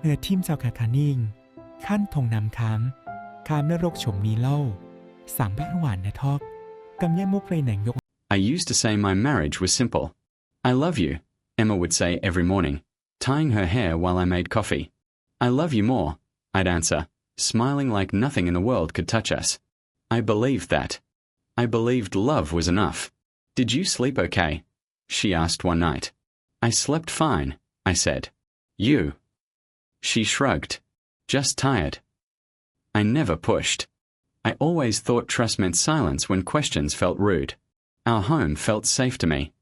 Nửa team chào cả ninh, khăn thong nằm kháng, khám nơ rốc chủng mì lâu, sảng bét hoản nè thóc, cầm nhẹ mốc rây nảnh nhục. I used to say my marriage was simple. I love you, Emma would say every morning, tying her hair while I made coffee. I love you more, I'd answer, smiling like nothing in the world could touch us. I believed that. I believed love was enough. Did you sleep okay? She asked one night. I slept fine, I said. You? She shrugged. Just tired. I never pushed. I always thought trust meant silence when questions felt rude. Our home felt safe to me.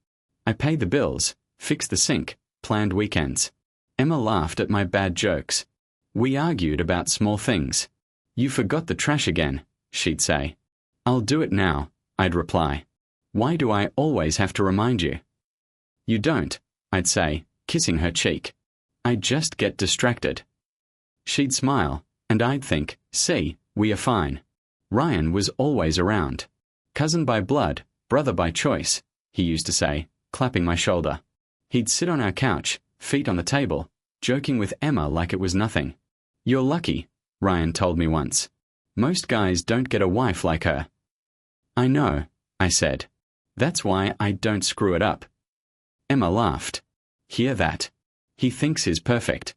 I paid the bills, fixed the sink, planned weekends. Emma laughed at my bad jokes. We argued about small things. You forgot the trash again, she'd say. I'll do it now, I'd reply. Why do I always have to remind you? You don't, I'd say, kissing her cheek. I just get distracted. She'd smile, and I'd think, see, we are fine. Ryan was always around. Cousin by blood, brother by choice, he used to say, clapping my shoulder. He'd sit on our couch, feet on the table, joking with Emma like it was nothing. You're lucky, Ryan told me once. Most guys don't get a wife like her. I know, I said. That's why I don't screw it up. Emma laughed. Hear that? He thinks he's perfect.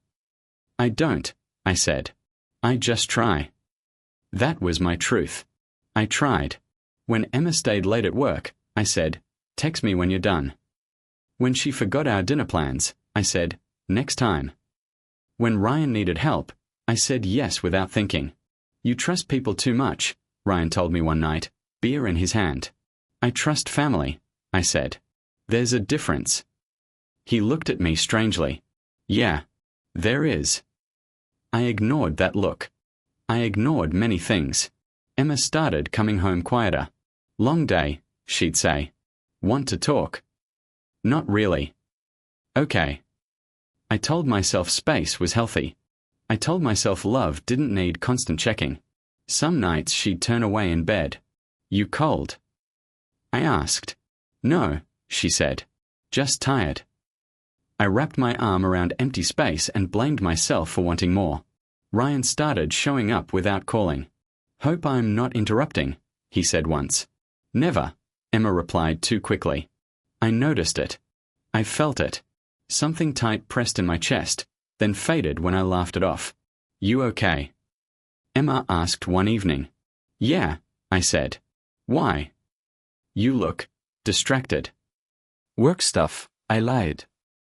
I don't, I said. I just try. That was my truth. I tried. When Emma stayed late at work, I said, text me when you're done. When she forgot our dinner plans, I said, next time. When Ryan needed help, I said yes without thinking. You trust people too much, Ryan told me one night, beer in his hand. I trust family, I said. There's a difference. He looked at me strangely. Yeah, there is. I ignored that look. I ignored many things. Emma started coming home quieter. Long day, she'd say. Want to talk? Not really. Okay. I told myself space was healthy. I told myself love didn't need constant checking. Some nights she'd turn away in bed. You cold? I asked. No, she said. Just tired. I wrapped my arm around empty space and blamed myself for wanting more. Ryan started showing up without calling. Hope I'm not interrupting, he said once. Never, Emma replied too quickly. I noticed it. I felt it. Something tight pressed in my chest, then faded when I laughed it off. You okay? Emma asked one evening. Yeah, I said. Why? You look distracted. Work stuff, I lied.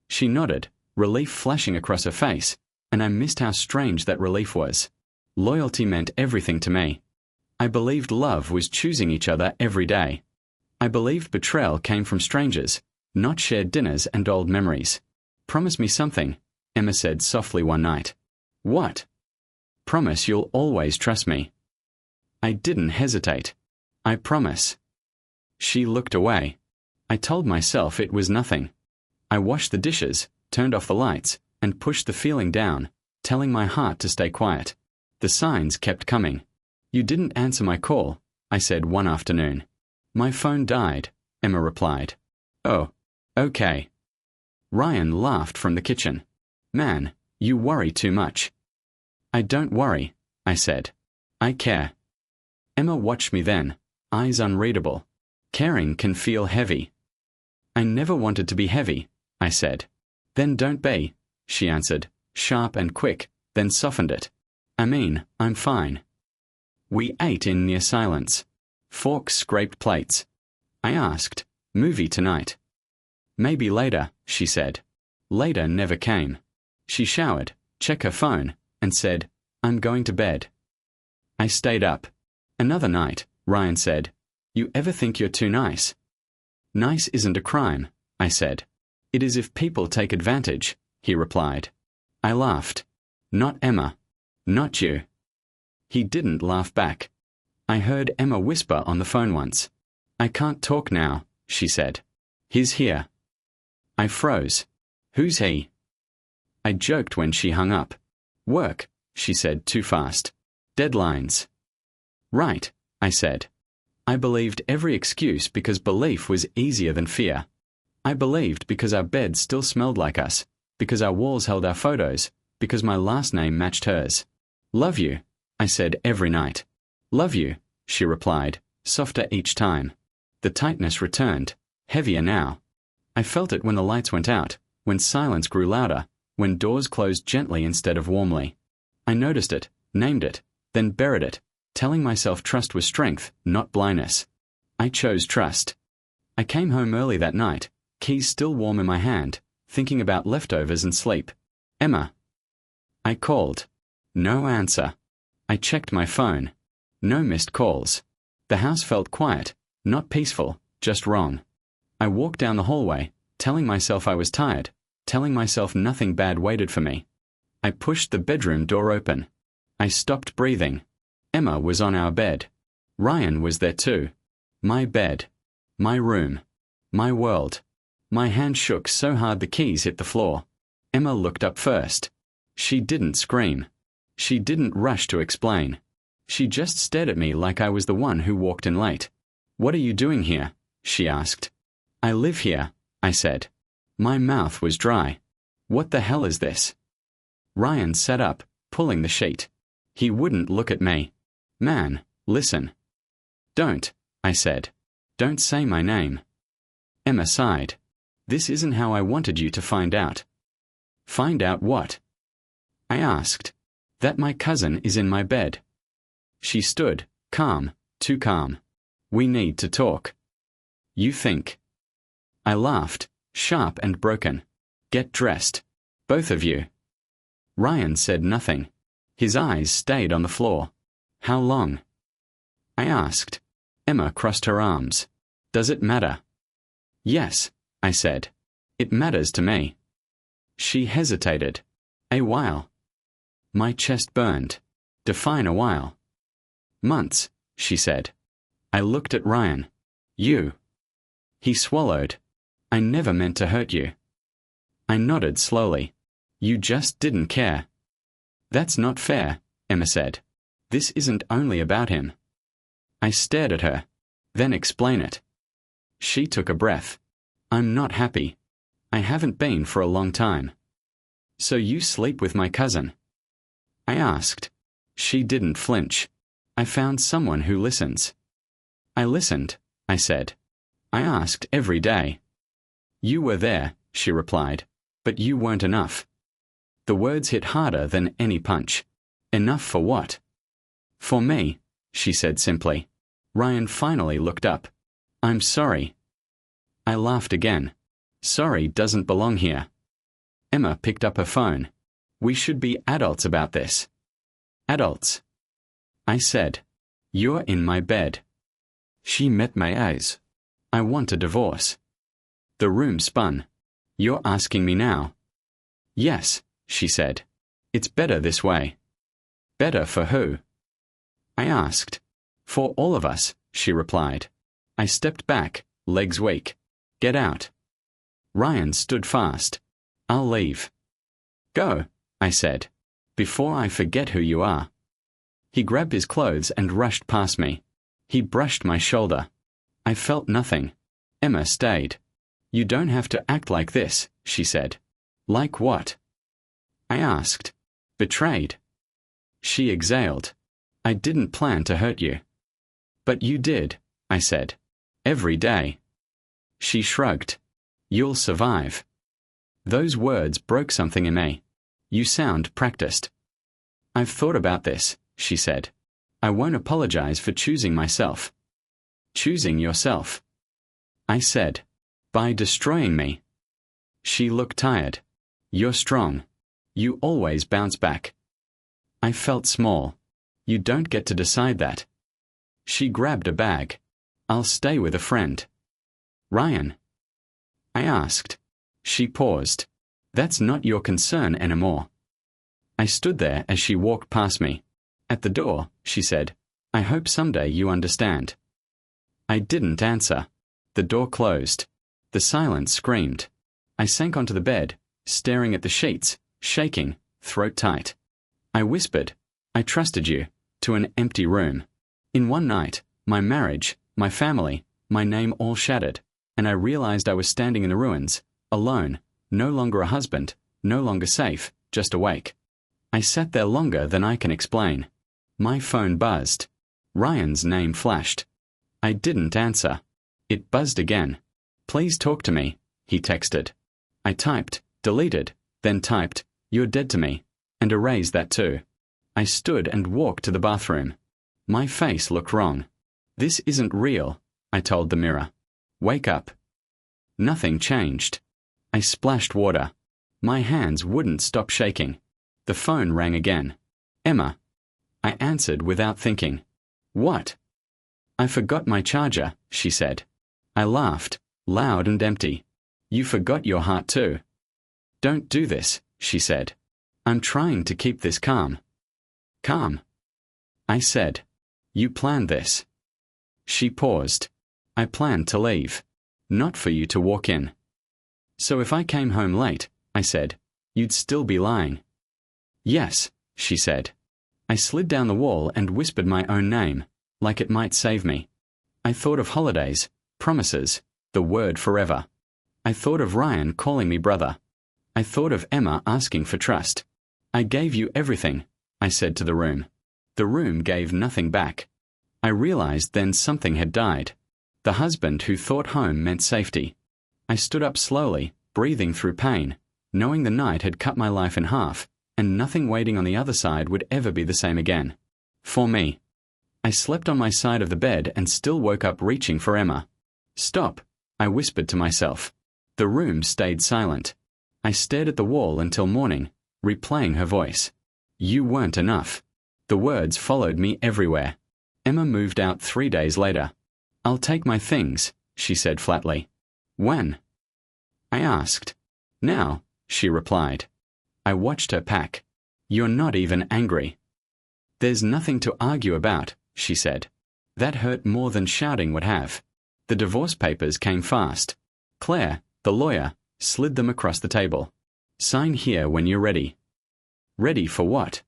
She nodded, relief flashing across her face, and I missed how strange that relief was. Loyalty meant everything to me. I believed love was choosing each other every day. I believed betrayal came from strangers, not shared dinners and old memories. Promise me something, Emma said softly one night. What? Promise you'll always trust me. I didn't hesitate. I promise. She looked away. I told myself it was nothing. I washed the dishes, turned off the lights, and pushed the feeling down, telling my heart to stay quiet. The signs kept coming. You didn't answer my call, I said one afternoon. My phone died, Emma replied. Oh, okay. Ryan laughed from the kitchen. Man, you worry too much. I don't worry, I said. I care. Emma watched me then, eyes unreadable. Caring can feel heavy. I never wanted to be heavy, I said. Then don't be, she answered, sharp and quick, then softened it. I mean, I'm fine. We ate in near silence. Forks scraped plates. I asked, movie tonight? Maybe later, she said. Later never came. She showered, checked her phone, and said, I'm going to bed. I stayed up. Another night, Ryan said, You ever think you're too nice? Nice isn't a crime, I said. It is if people take advantage, he replied. I laughed. Not Emma. Not you. He didn't laugh back. I heard Emma whisper on the phone once. I can't talk now, she said. He's here. I froze. Who's he? I joked when she hung up. Work, she said too fast. Deadlines. Right, I said. I believed every excuse because belief was easier than fear. I believed because our beds still smelled like us, because our walls held our photos, because my last name matched hers. Love you, I said every night. Love you, she replied, softer each time. The tightness returned, heavier now. I felt it when the lights went out, when silence grew louder, when doors closed gently instead of warmly. I noticed it, named it, then buried it, telling myself trust was strength, not blindness. I chose trust. I came home early that night, keys still warm in my hand, thinking about leftovers and sleep. Emma. I called. No answer. I checked my phone. No missed calls. The house felt quiet, not peaceful, just wrong. I walked down the hallway, telling myself I was tired, telling myself nothing bad waited for me. I pushed the bedroom door open. I stopped breathing. Emma was on our bed. Ryan was there too. My bed. My room. My world. My hand shook so hard the keys hit the floor. Emma looked up first. She didn't scream. She didn't rush to explain. She just stared at me like I was the one who walked in late. "What are you doing here?" she asked. "I live here," I said. My mouth was dry. "What the hell is this?" Ryan sat up, pulling the sheet. He wouldn't look at me. "Man, listen." "Don't," I said. "Don't say my name." Emma sighed. "This isn't how I wanted you to find out." "Find out what?" I asked. "That my cousin is in my bed." She stood, calm, too calm. "We need to talk." "You think?" I laughed, sharp and broken. "Get dressed. Both of you." Ryan said nothing. His eyes stayed on the floor. "How long?" I asked. Emma crossed her arms. "Does it matter?" "Yes," I said. "It matters to me." She hesitated. "A while." My chest burned. "Define a while." "Months," she said. I looked at Ryan. "You." He swallowed. "I never meant to hurt you." I nodded slowly. "You just didn't care." "That's not fair," Emma said. "This isn't only about him." I stared at her. "Then explain it." She took a breath. "I'm not happy. I haven't been for a long time." "So you sleep with my cousin?" I asked. She didn't flinch. "I found someone who listens." "I listened," I said. "I asked every day." "You were there," she replied, "but you weren't enough." The words hit harder than any punch. "Enough for what?" "For me," she said simply. Ryan finally looked up. "I'm sorry." I laughed again. "Sorry doesn't belong here." Emma picked up her phone. "We should be adults about this." "Adults." I said. "You're in my bed." She met my eyes. "I want a divorce." The room spun. "You're asking me now?" "Yes," she said. "It's better this way." "Better for who?" I asked. "For all of us," she replied. I stepped back, legs weak. "Get out." Ryan stood fast. "I'll leave." "Go," I said. "Before I forget who you are." He grabbed his clothes and rushed past me. He brushed my shoulder. I felt nothing. Emma stayed. "You don't have to act like this," she said. "Like what?" I asked. "Betrayed." She exhaled. "I didn't plan to hurt you." "But you did," I said. "Every day." She shrugged. "You'll survive." Those words broke something in me. "You sound practiced." "I've thought about this," she said. "I won't apologize for choosing myself." "Choosing yourself?" I said. "By destroying me." She looked tired. "You're strong. You always bounce back." I felt small. "You don't get to decide that." She grabbed a bag. "I'll stay with a friend." "Ryan?" I asked. She paused. "That's not your concern anymore." I stood there as she walked past me. At the door, she said, "I hope someday you understand." I didn't answer. The door closed. The silence screamed. I sank onto the bed, staring at the sheets, shaking, throat tight. I whispered, "I trusted you," to an empty room. In one night, my marriage, my family, my name all shattered, and I realized I was standing in the ruins, alone, no longer a husband, no longer safe, just awake. I sat there longer than I can explain. My phone buzzed. Ryan's name flashed. I didn't answer. It buzzed again. "Please talk to me," he texted. I typed, deleted, then typed, "You're dead to me," and erased that too. I stood and walked to the bathroom. My face looked wrong. "This isn't real," I told the mirror. "Wake up." Nothing changed. I splashed water. My hands wouldn't stop shaking. The phone rang again. "Emma." I answered without thinking. "What?" "I forgot my charger," she said. I laughed, loud and empty. "You forgot your heart too." "Don't do this," she said. "I'm trying to keep this calm." "Calm?" I said. "You planned this." She paused. "I planned to leave. Not for you to walk in." "So if I came home late," I said, "you'd still be lying." "Yes," she said. I slid down the wall and whispered my own name, like it might save me. I thought of holidays, promises, the word forever. I thought of Ryan calling me brother. I thought of Emma asking for trust. "I gave you everything," I said to the room. The room gave nothing back. I realized then something had died. The husband who thought home meant safety. I stood up slowly, breathing through pain, knowing the night had cut my life in half, and nothing waiting on the other side would ever be the same again. For me. I slept on my side of the bed and still woke up reaching for Emma. "Stop," I whispered to myself. The room stayed silent. I stared at the wall until morning, replaying her voice. "You weren't enough." The words followed me everywhere. Emma moved out 3 days later. "I'll take my things," she said flatly. "When?" I asked. "Now," she replied. I watched her pack. "You're not even angry." "There's nothing to argue about," she said. That hurt more than shouting would have. The divorce papers came fast. Claire, the lawyer, slid them across the table. "Sign here when you're ready." "Ready for what?"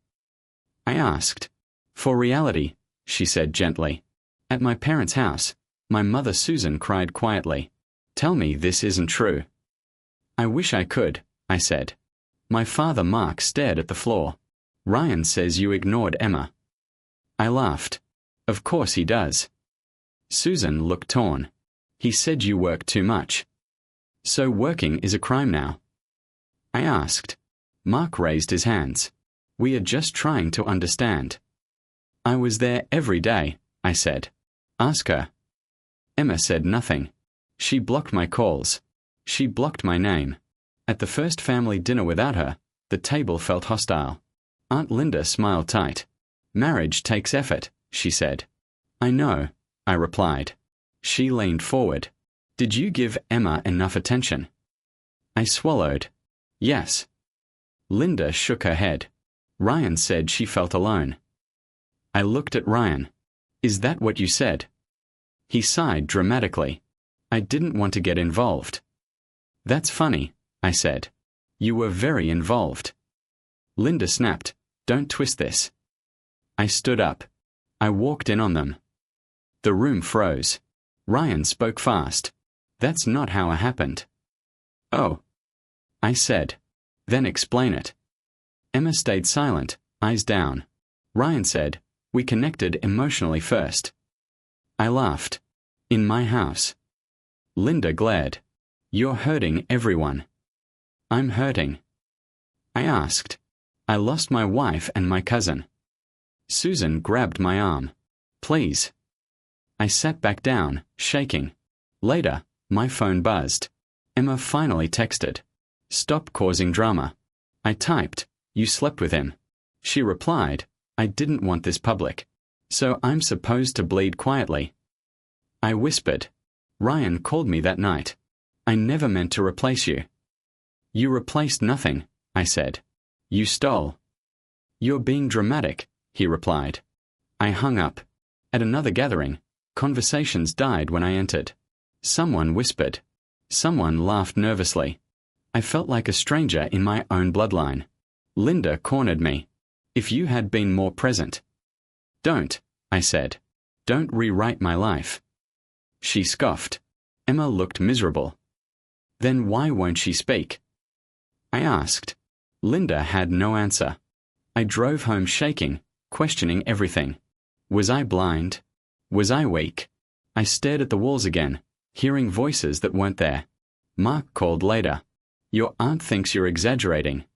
I asked. "For reality," she said gently. "At my parents' house, my mother Susan cried quietly. Tell me this isn't true." "I wish I could," I said. My father Mark stared at the floor. "Ryan says you ignored Emma." I laughed. "Of course he does." Susan looked torn. "He said you work too much." "So working is a crime now?" I asked. Mark raised his hands. "We are just trying to understand." "I was there every day," I said. "Ask her." Emma said nothing. She blocked my calls. She blocked my name. At the first family dinner without her, the table felt hostile. Aunt Linda smiled tight. "Marriage takes effort," she said. "I know," I replied. She leaned forward. "Did you give Emma enough attention?" I swallowed. "Yes." Linda shook her head. "Ryan said she felt alone." I looked at Ryan. "Is that what you said?" He sighed dramatically. "I didn't want to get involved." "That's funny," I said. "You were very involved." Linda snapped. "Don't twist this." I stood up. I walked in on them. The room froze. Ryan spoke fast. "That's not how it happened." "Oh," I said. "Then explain it." Emma stayed silent, eyes down. Ryan said, "We connected emotionally first." I laughed. "In my house." Linda glared. "You're hurting everyone." "I'm hurting." I asked. "I lost my wife and my cousin." Susan grabbed my arm. "Please." I sat back down, shaking. Later, my phone buzzed. Emma finally texted. "Stop causing drama." I typed, "You slept with him." She replied, "I didn't want this public. So I'm supposed to bleed quietly." I whispered. "Ryan called me that night. I never meant to replace you." "You replaced nothing," I said. "You stole." "You're being dramatic," he replied. I hung up. At another gathering, conversations died when I entered. Someone whispered. Someone laughed nervously. I felt like a stranger in my own bloodline. Linda cornered me. "If you had been more present." "Don't," I said. "Don't rewrite my life." She scoffed. Emma looked miserable. "Then why won't she speak?" I asked. Linda had no answer. I drove home shaking, questioning everything. Was I blind? Was I weak? I stared at the walls again, hearing voices that weren't there. Mark called later. Your aunt thinks you're exaggerating.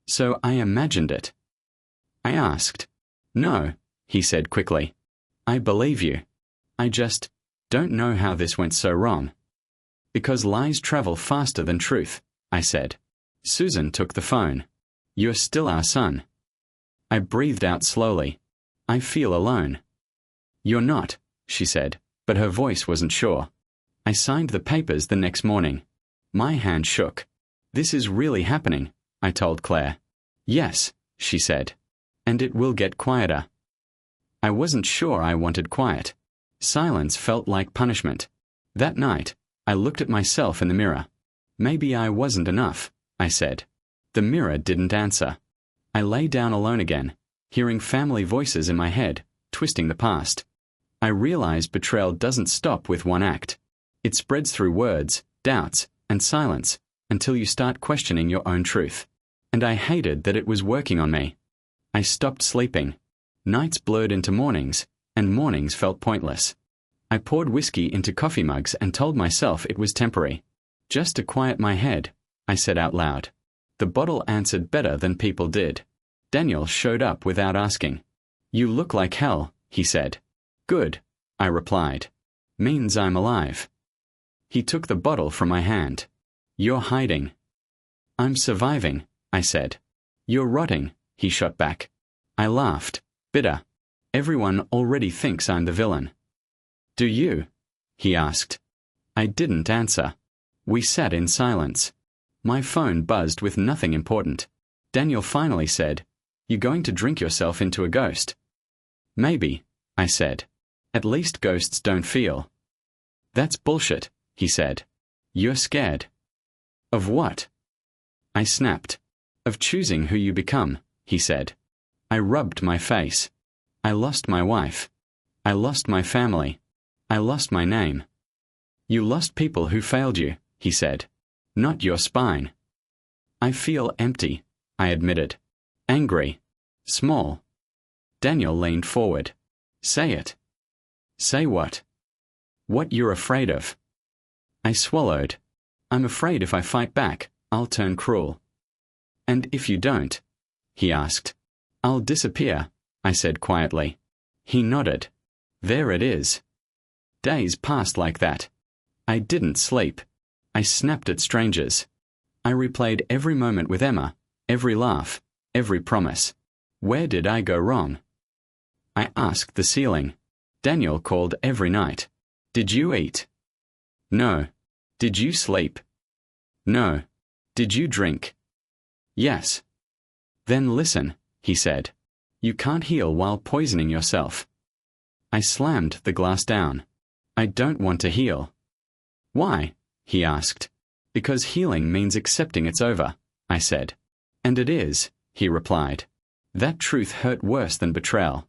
So I imagined it. I asked. No, he said quickly. I believe you. I just don't know how this went so wrong. Because lies travel faster than truth, I said. Susan took the phone. You're still our son. I breathed out slowly. I feel alone. You're not, she said, but her voice wasn't sure. I signed the papers the next morning. My hand shook. This is really happening, I told Claire. Yes, she said. And it will get quieter. I wasn't sure I wanted quiet. Silence felt like punishment. That night, I looked at myself in the mirror. Maybe I wasn't enough, I said. The mirror didn't answer. I lay down alone again, hearing family voices in my head, twisting the past. I realized betrayal doesn't stop with one act. It spreads through words, doubts, and silence, until you start questioning your own truth. And I hated that it was working on me. I stopped sleeping. Nights blurred into mornings, and mornings felt pointless. I poured whiskey into coffee mugs and told myself it was temporary. Just to quiet my head, I said out loud. The bottle answered better than people did. Daniel showed up without asking. You look like hell, he said. Good, I replied. Means I'm alive. He took the bottle from my hand. You're hiding. I'm surviving, I said. You're rotting, he shot back. I laughed, bitter. Everyone already thinks I'm the villain. Do you? He asked. I didn't answer. We sat in silence. My phone buzzed with nothing important. Daniel finally said, You going to drink yourself into a ghost? Maybe, I said. At least ghosts don't feel. That's bullshit, he said. You're scared. Of what? I snapped. Of choosing who you become, he said. I rubbed my face. I lost my wife. I lost my family. I lost my name. You lost people who failed you, he said. Not your spine. I feel empty, I admitted. Angry. Small. Daniel leaned forward. Say it. Say what? What you're afraid of. I swallowed. I'm afraid if I fight back, I'll turn cruel. And if you don't? He asked. I'll disappear, I said quietly. He nodded. There it is. Days passed like that. I didn't sleep. I snapped at strangers. I replayed every moment with Emma, every laugh, every promise. Where did I go wrong? I asked the ceiling. Daniel called every night. Did you eat? No. Did you sleep? No. Did you drink? Yes. Then listen, he said. You can't heal while poisoning yourself. I slammed the glass down. I don't want to heal. Why? He asked. Because healing means accepting it's over, I said. And it is, he replied. That truth hurt worse than betrayal.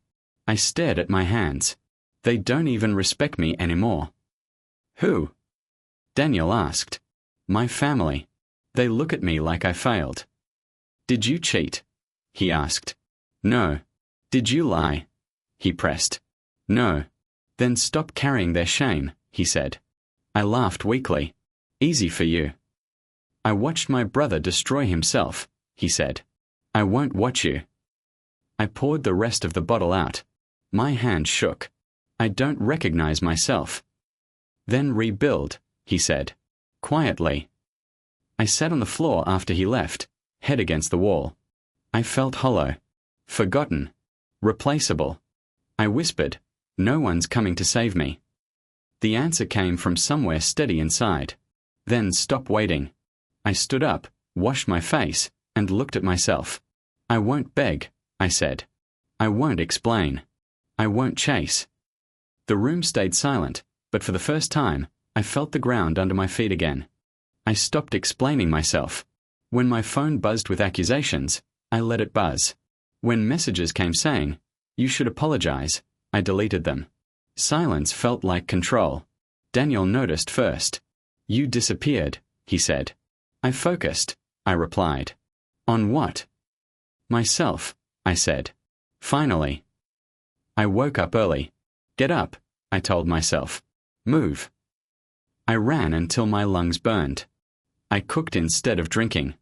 I stared at my hands. They don't even respect me anymore. Who? Daniel asked. My family. They look at me like I failed. Did you cheat? He asked. No. Did you lie? He pressed. No. Then stop carrying their shame, he said. I laughed weakly. Easy for you. I watched my brother destroy himself, he said. I won't watch you. I poured the rest of the bottle out. My hand shook. I don't recognize myself. Then rebuild, he said. Quietly. I sat on the floor after he left, head against the wall. I felt hollow. Forgotten. Replaceable. I whispered, No one's coming to save me. The answer came from somewhere steady inside. Then stop waiting. I stood up, washed my face, and looked at myself. I won't beg, I said. I won't explain. I won't chase. The room stayed silent, but for the first time, I felt the ground under my feet again. I stopped explaining myself. When my phone buzzed with accusations, I let it buzz. When messages came saying, You should apologize, I deleted them. Silence felt like control. Daniel noticed first. You disappeared, he said. I focused, I replied. On what? Myself, I said. Finally. I woke up early. Get up, I told myself. Move. I ran until my lungs burned. I cooked instead of drinking.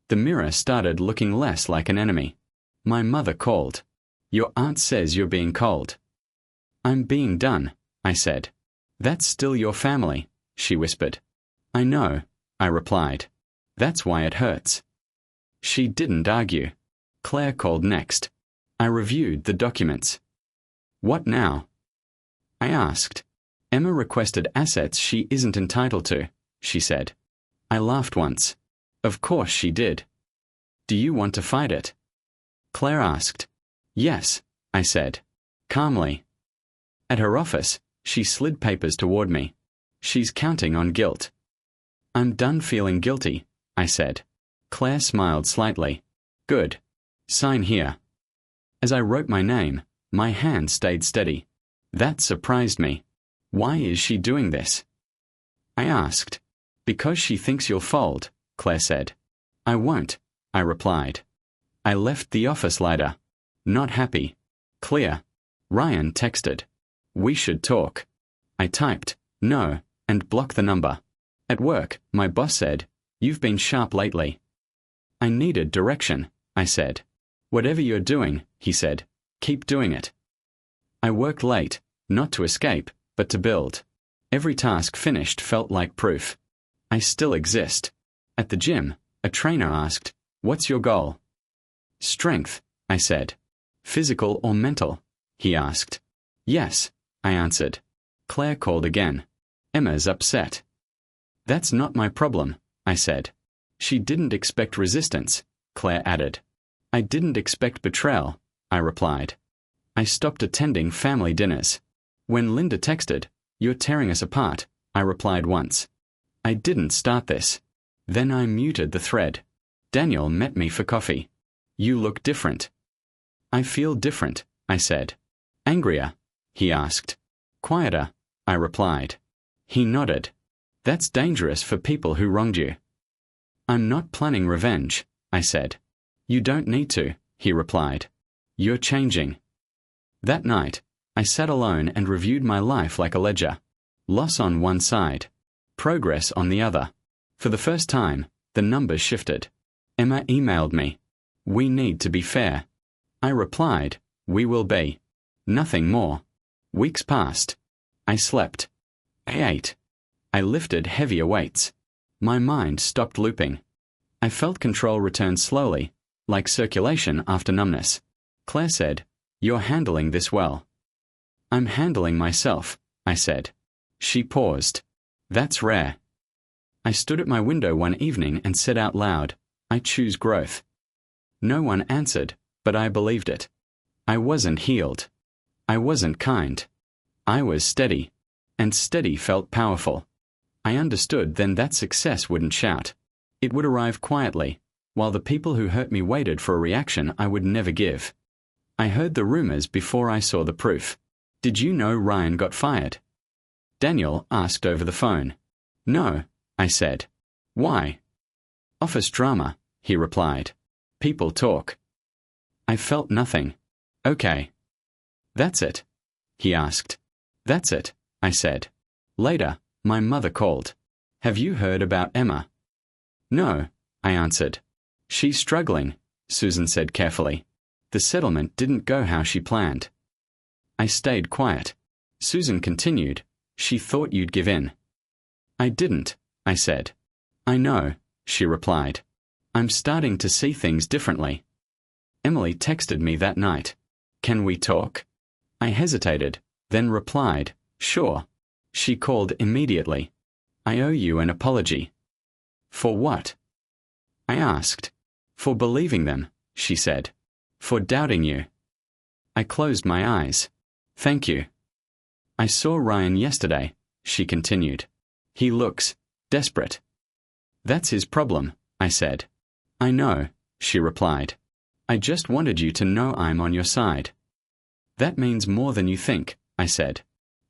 The mirror started looking less like an enemy. My mother called. Your aunt says you're being cold. I'm being done, I said. That's still your family, she whispered. I know, I replied. That's why it hurts. She didn't argue. Claire called next. I reviewed the documents. What now? I asked. Emma requested assets she isn't entitled to, she said. I laughed once. Of course she did. Do you want to fight it? Claire asked. Yes, I said, calmly. At her office, she slid papers toward me. She's counting on guilt. I'm done feeling guilty, I said. Claire smiled slightly. Good. Sign here. As I wrote my name, my hand stayed steady. That surprised me. Why is she doing this? I asked. Because she thinks you'll fold, Claire said. I won't, I replied. I left the office later. Not happy. Clear. Ryan texted. We should talk. I typed, no, and blocked the number. At work, my boss said, you've been sharp lately. I needed direction, I said. Whatever you're doing, he said, keep doing it. I worked late, not to escape, but to build. Every task finished felt like proof. I still exist. At the gym, a trainer asked, what's your goal? Strength, I said. Physical or mental? He asked. Yes, I answered. Claire called again. Emma's upset. That's not my problem, I said. She didn't expect resistance, Claire added. I didn't expect betrayal, I replied. I stopped attending family dinners. When Linda texted, you're tearing us apart, I replied once. I didn't start this. Then I muted the thread. Daniel met me for coffee. You look different. I feel different, I said. Angrier? He asked. Quieter, I replied. He nodded. That's dangerous for people who wronged you. I'm not planning revenge, I said. You don't need to, he replied. You're changing. That night, I sat alone and reviewed my life like a ledger. Loss on one side, progress on the other. For the first time, the numbers shifted. Emma emailed me. We need to be fair. I replied, we will be. Nothing more. Weeks passed. I slept. I ate. I lifted heavier weights. My mind stopped looping. I felt control return slowly, like circulation after numbness. Claire said, you're handling this well. I'm handling myself, I said. She paused. That's rare. I stood at my window one evening and said out loud, I choose growth. No one answered, but I believed it. I wasn't healed. I wasn't kind. I was steady. And steady felt powerful. I understood then that success wouldn't shout. It would arrive quietly, while the people who hurt me waited for a reaction I would never give. I heard the rumors before I saw the proof. Did you know Ryan got fired? Daniel asked over the phone. No, I said. Why? Office drama, he replied. People talk. I felt nothing. Okay. That's it? He asked. That's it, I said. Later, my mother called. Have you heard about Emma? No, I answered. She's struggling, Susan said carefully. The settlement didn't go how she planned. I stayed quiet. Susan continued. She thought you'd give in. I didn't, I said. I know, she replied. I'm starting to see things differently. Emily texted me that night. Can we talk? I hesitated, then replied, sure. She called immediately. I owe you an apology. For what? I asked. For believing them, she said. For doubting you. I closed my eyes. Thank you. I saw Ryan yesterday, she continued. He looks desperate. That's his problem, I said. I know, she replied. I just wanted you to know I'm on your side. That means more than you think, I said.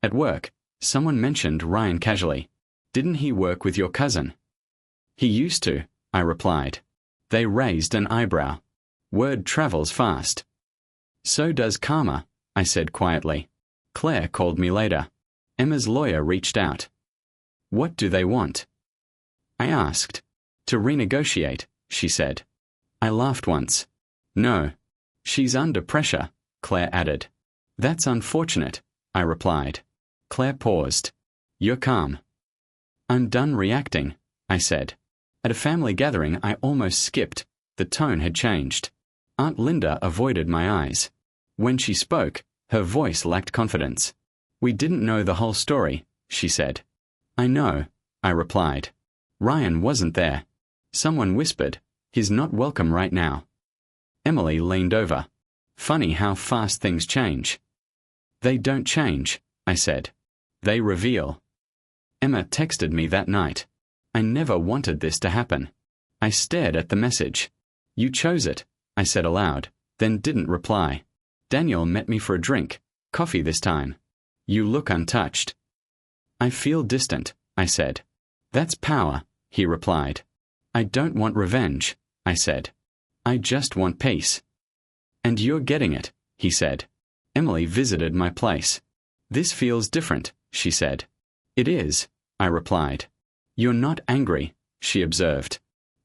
At work, someone mentioned Ryan casually. Didn't he work with your cousin? He used to, I replied. They raised an eyebrow. Word travels fast. So does karma, I said quietly. Claire called me later. Emma's lawyer reached out. What do they want? I asked. To renegotiate, she said. I laughed once. No. She's under pressure, Claire added. That's unfortunate, I replied. Claire paused. You're calm. I'm done reacting, I said. At a family gathering I almost skipped. The tone had changed. Aunt Linda avoided my eyes. When she spoke, her voice lacked confidence. We didn't know the whole story, she said. I know, I replied. Ryan wasn't there. Someone whispered, he's not welcome right now. Emily leaned over. Funny how fast things change. They don't change, I said. They reveal. Emma texted me that night. I never wanted this to happen. I stared at the message. You chose it, I said aloud, then didn't reply. Daniel met me for a drink, coffee this time. You look untouched. I feel distant, I said. That's power, he replied. I don't want revenge, I said. I just want peace. And you're getting it, he said. Emily visited my place. This feels different, she said. It is, I replied. You're not angry, she observed.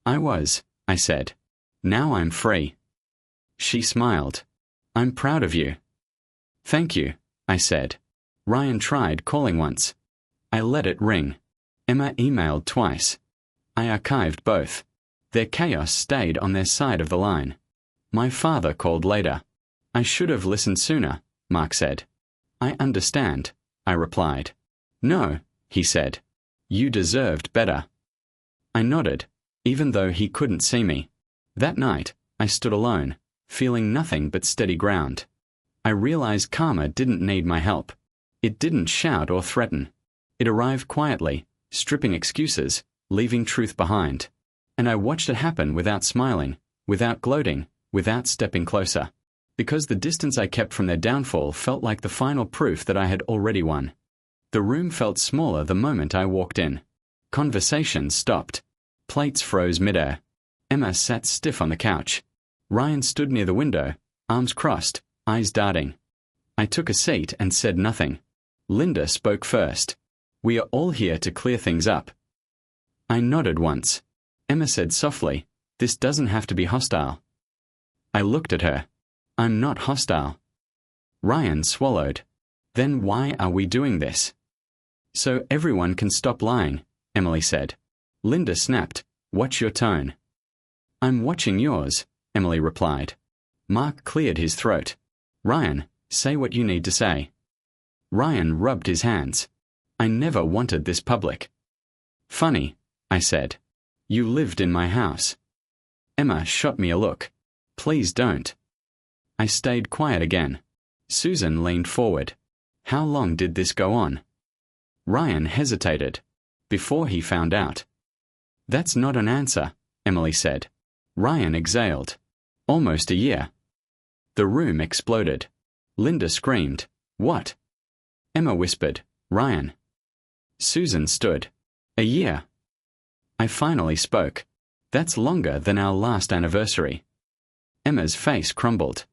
I was, I said. Now I'm free. She smiled. I'm proud of you. Thank you, I said. Ryan tried calling once. I let it ring. Emma emailed twice. I archived both. Their chaos stayed on their side of the line. My father called later. I should have listened sooner, Mark said. I understand, I replied. No, he said. You deserved better. I nodded, even though he couldn't see me. That night, I stood alone, feeling nothing but steady ground. I realized karma didn't need my help. It didn't shout or threaten. It arrived quietly, stripping excuses, leaving truth behind. And I watched it happen without smiling, without gloating, without stepping closer. Because the distance I kept from their downfall felt like the final proof that I had already won. The room felt smaller the moment I walked in. Conversations stopped. Plates froze midair. Emma sat stiff on the couch. Ryan stood near the window, arms crossed, eyes darting. I took a seat and said nothing. Linda spoke first. We are all here to clear things up. I nodded once. Emma said softly, this doesn't have to be hostile. I looked at her. I'm not hostile. Ryan swallowed. Then why are we doing this? So everyone can stop lying, Emily said. Linda snapped, watch your tone. I'm watching yours, Emily replied. Mark cleared his throat. Ryan, say what you need to say. Ryan rubbed his hands. I never wanted this public. Funny, I said. You lived in my house. Emma shot me a look. Please don't. I stayed quiet again. Susan leaned forward. How long did this go on? Ryan hesitated. Before he found out. That's not an answer, Emily said. Ryan exhaled. Almost a year. The room exploded. Linda screamed. What? Emma whispered. Ryan. Susan stood. A year. I finally spoke. That's longer than our last anniversary. Emma's face crumbled.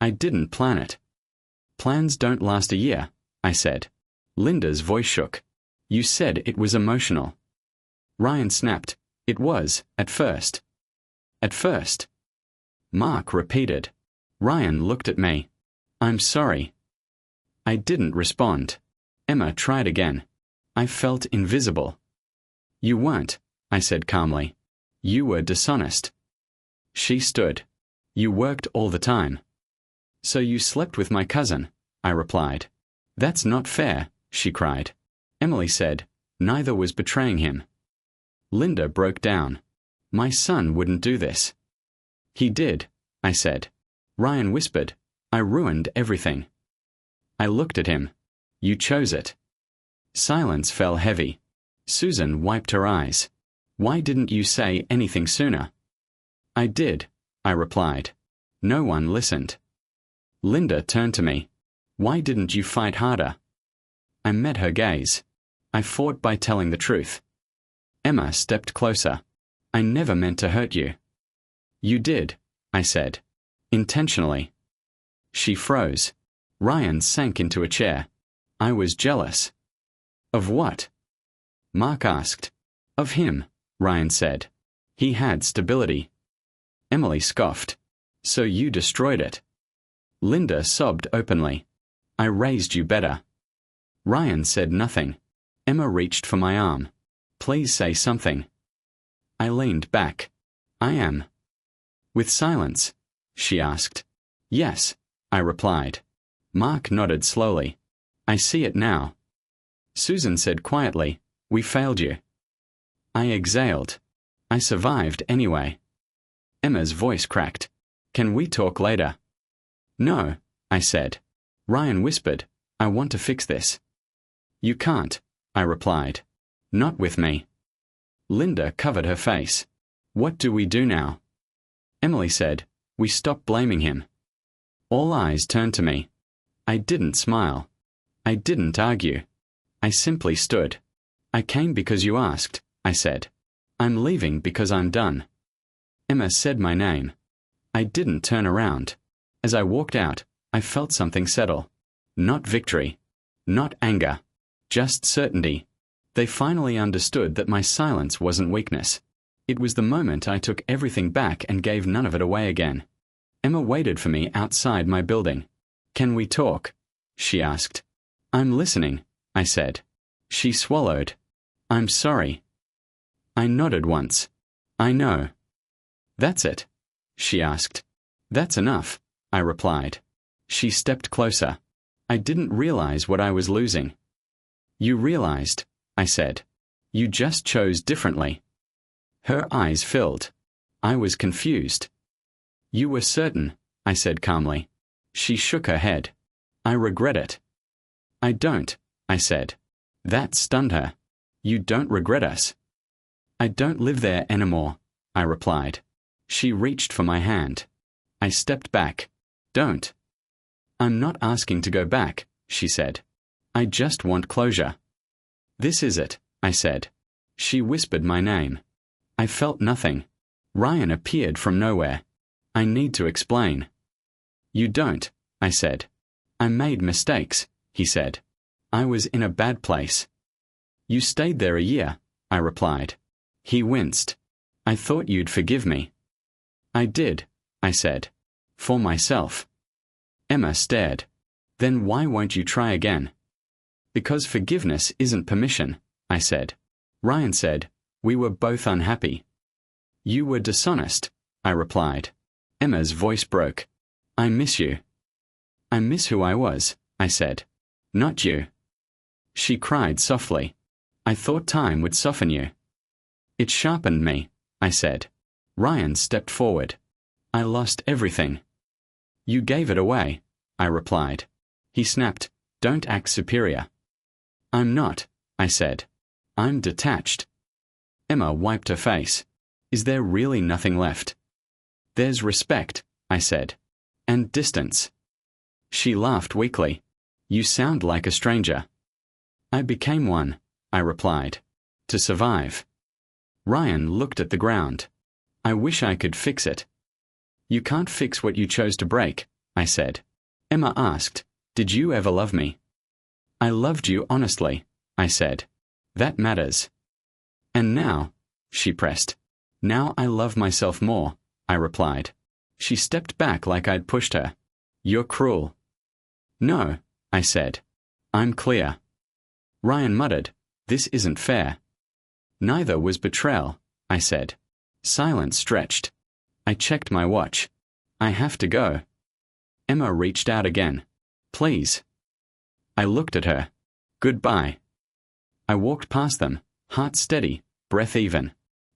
I didn't plan it. Plans don't last a year, I said. Linda's voice shook. You said it was emotional. Ryan snapped. It was, at first. At first. Mark repeated. Ryan looked at me. I'm sorry. I didn't respond. Emma tried again. I felt invisible. You weren't, I said calmly. You were dishonest. She stood. You worked all the time. So you slept with my cousin, I replied. That's not fair, she cried. Emily said, neither was betraying him. Linda broke down. My son wouldn't do this. He did, I said. Ryan whispered, I ruined everything. I looked at him. You chose it. Silence fell heavy. Susan wiped her eyes. Why didn't you say anything sooner? I did, I replied. No one listened. Linda turned to me. Why didn't you fight harder? I met her gaze. I fought by telling the truth. Emma stepped closer. I never meant to hurt you. You did, I said. Intentionally. She froze. Ryan sank into a chair. I was jealous. Of what? Mark asked. Of him, Ryan said. He had stability. Emily scoffed. So you destroyed it. Linda sobbed openly. I raised you better. Ryan said nothing. Emma reached for my arm. Please say something. I leaned back. I am. With silence? She asked. Yes, I replied. Mark nodded slowly. I see it now. Susan said quietly, We failed you. I exhaled. I survived anyway. Emma's voice cracked. Can we talk later? No, I said. Ryan whispered, I want to fix this. You can't, I replied. Not with me. Linda covered her face. What do we do now? Emily said, We stop blaming him. All eyes turned to me. I didn't smile. I didn't argue. I simply stood. I came because you asked, I said. I'm leaving because I'm done. Emma said my name. I didn't turn around. As I walked out, I felt something settle. Not victory. Not anger. Just certainty. They finally understood that my silence wasn't weakness. It was the moment I took everything back and gave none of it away again. Emma waited for me outside my building. Can we talk? She asked. I'm listening, I said. She swallowed. I'm sorry. I nodded once. I know. That's it? She asked. That's enough, I replied. She stepped closer. I didn't realize what I was losing. You realized, I said. You just chose differently. Her eyes filled. I was confused. You were certain, I said calmly. She shook her head. I regret it. I don't, I said. That stunned her. You don't regret us. I don't live there anymore, I replied. She reached for my hand. I stepped back. Don't. I'm not asking to go back, she said. I just want closure. This is it, I said. She whispered my name. I felt nothing. Ryan appeared from nowhere. I need to explain. You don't, I said. I made mistakes, he said. I was in a bad place. You stayed there a year, I replied. He winced. I thought you'd forgive me. I did, I said. For myself. Emma stared. Then why won't you try again? Because forgiveness isn't permission, I said. Ryan said, we were both unhappy. You were dishonest, I replied. Emma's voice broke. I miss you. I miss who I was, I said. Not you. She cried softly. I thought time would soften you. It sharpened me, I said. Ryan stepped forward. I lost everything. You gave it away, I replied. He snapped, don't act superior. I'm not, I said. I'm detached. Emma wiped her face. Is there really nothing left? There's respect, I said. And distance. She laughed weakly. You sound like a stranger. I became one, I replied. To survive. Ryan looked at the ground. I wish I could fix it. You can't fix what you chose to break, I said. Emma asked, did you ever love me? I loved you honestly, I said. That matters. And now, she pressed. Now I love myself more, I replied. She stepped back like I'd pushed her. You're cruel. No, I said. I'm clear. Ryan muttered, this isn't fair. Neither was betrayal, I said. Silence stretched. I checked my watch. I have to go. Emma reached out again. Please. I looked at her. Goodbye. I walked past them, heart steady, breath even.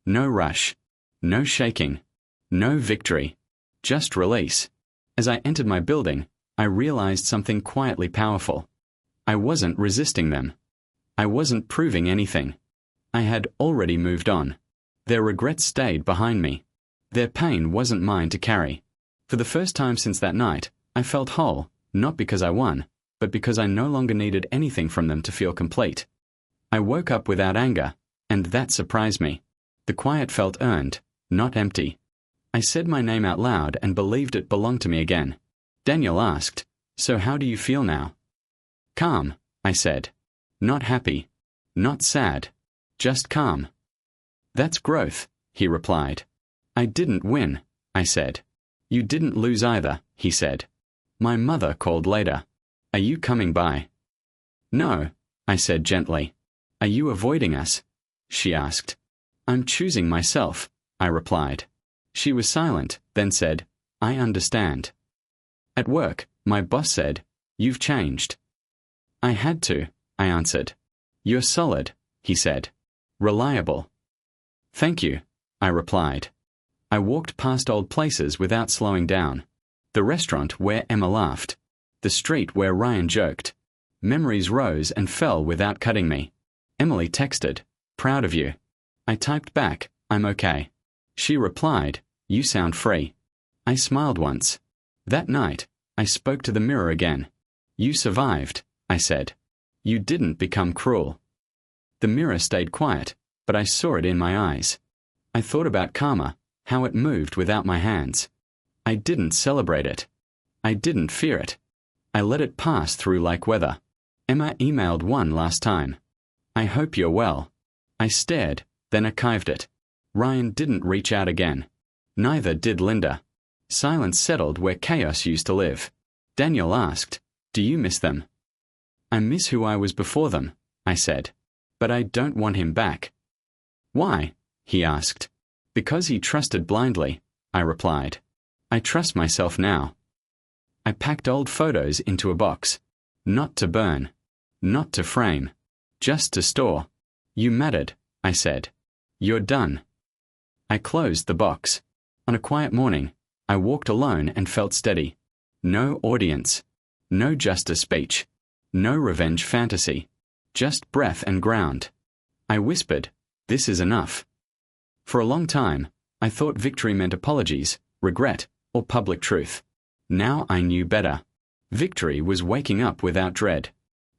No rush. No shaking. No victory. Just release. As I entered my building, I realized something quietly powerful. I wasn't resisting them. I wasn't proving anything. I had already moved on. Their regrets stayed behind me. Their pain wasn't mine to carry. For the first time since that night, I felt whole, not because I won, but because I no longer needed anything from them to feel complete. I woke up without anger, and that surprised me. The quiet felt earned, not empty. I said my name out loud and believed it belonged to me again. Daniel asked, "So how do you feel now?" "Calm," I said. "Not happy. Not sad. Just calm." "That's growth," he replied. "I didn't win," I said. "You didn't lose either," he said. My mother called later. "Are you coming by?" "No," I said gently. "Are you avoiding us?" she asked. "I'm choosing myself," I replied. She was silent, then said, "I understand." At work, my boss said, "You've changed." "I had to," I answered. "You're solid," he said. "Reliable." "Thank you," I replied. I walked past old places without slowing down. The restaurant where Emma laughed. The street where Ryan joked. Memories rose and fell without cutting me. Emily texted, "Proud of you." I typed back, "I'm okay." She replied, "You sound free." I smiled once. That night, I spoke to the mirror again. "You survived," I said. "You didn't become cruel." The mirror stayed quiet, but I saw it in my eyes. I thought about karma, how it moved without my hands. I didn't celebrate it. I didn't fear it. I let it pass through like weather. Emma emailed one last time. "I hope you're well." I stared, then archived it. Ryan didn't reach out again. Neither did Linda. Silence settled where chaos used to live. Daniel asked, "Do you miss them?" "I miss who I was before them," I said. "But I don't want him back." "Why?" he asked. "Because he trusted blindly," I replied. "I trust myself now." I packed old photos into a box. Not to burn. Not to frame. Just to store. "You mattered," I said. "You're done." I closed the box. On a quiet morning, I walked alone and felt steady. No audience. No justice speech. No revenge fantasy. Just breath and ground. I whispered, "This is enough." For a long time, I thought victory meant apologies, regret, or public truth. Now I knew better. Victory was waking up without dread.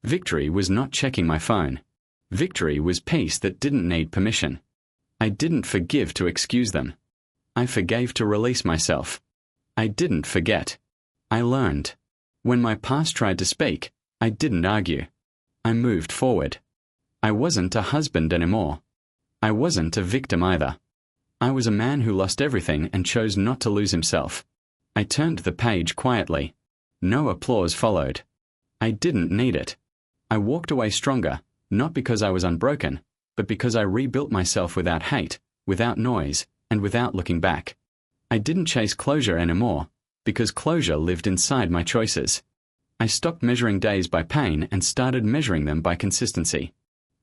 Victory was not checking my phone. Victory was peace that didn't need permission. I didn't forgive to excuse them. I forgave to release myself. I didn't forget. I learned. When my past tried to speak, I didn't argue. I moved forward. I wasn't a husband anymore. I wasn't a victim either. I was a man who lost everything and chose not to lose himself. I turned the page quietly. No applause followed. I didn't need it. I walked away stronger, not because I was unbroken, but because I rebuilt myself without hate, without noise, and without looking back. I didn't chase closure anymore, because closure lived inside my choices. I stopped measuring days by pain and started measuring them by consistency.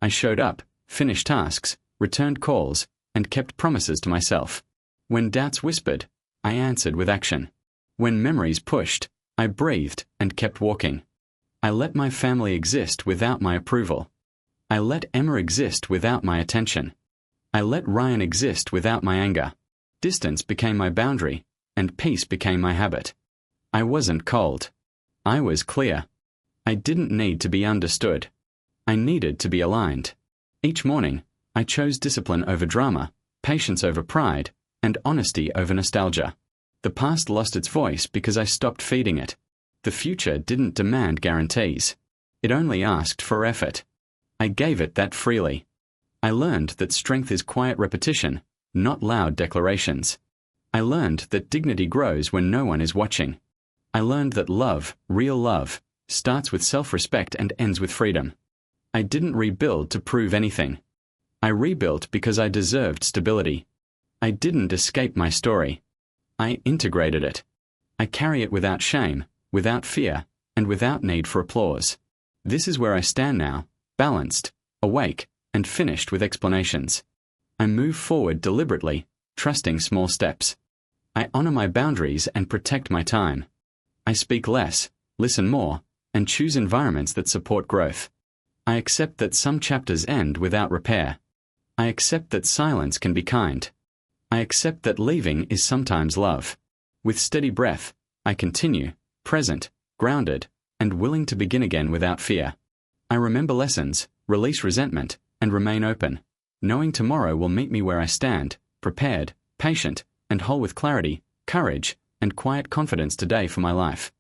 I showed up, finished tasks, returned calls, and kept promises to myself. When doubts whispered, I answered with action. When memories pushed, I breathed and kept walking. I let my family exist without my approval. I let Emma exist without my attention. I let Ryan exist without my anger. Distance became my boundary, and peace became my habit. I wasn't cold. I was clear. I didn't need to be understood. I needed to be aligned. Each morning, I chose discipline over drama, patience over pride, and honesty over nostalgia. The past lost its voice because I stopped feeding it. The future didn't demand guarantees. It only asked for effort. I gave it that freely. I learned that strength is quiet repetition, not loud declarations. I learned that dignity grows when no one is watching. I learned that love, real love, starts with self-respect and ends with freedom. I didn't rebuild to prove anything. I rebuilt because I deserved stability. I didn't escape my story. I integrated it. I carry it without shame, without fear, and without need for applause. This is where I stand now, balanced, awake, and finished with explanations. I move forward deliberately, trusting small steps. I honor my boundaries and protect my time. I speak less, listen more, and choose environments that support growth. I accept that some chapters end without repair. I accept that silence can be kind. I accept that leaving is sometimes love. With steady breath, I continue, present, grounded, and willing to begin again without fear. I remember lessons, release resentment, and remain open, knowing tomorrow will meet me where I stand, prepared, patient, and whole with clarity, courage, and quiet confidence today for my life.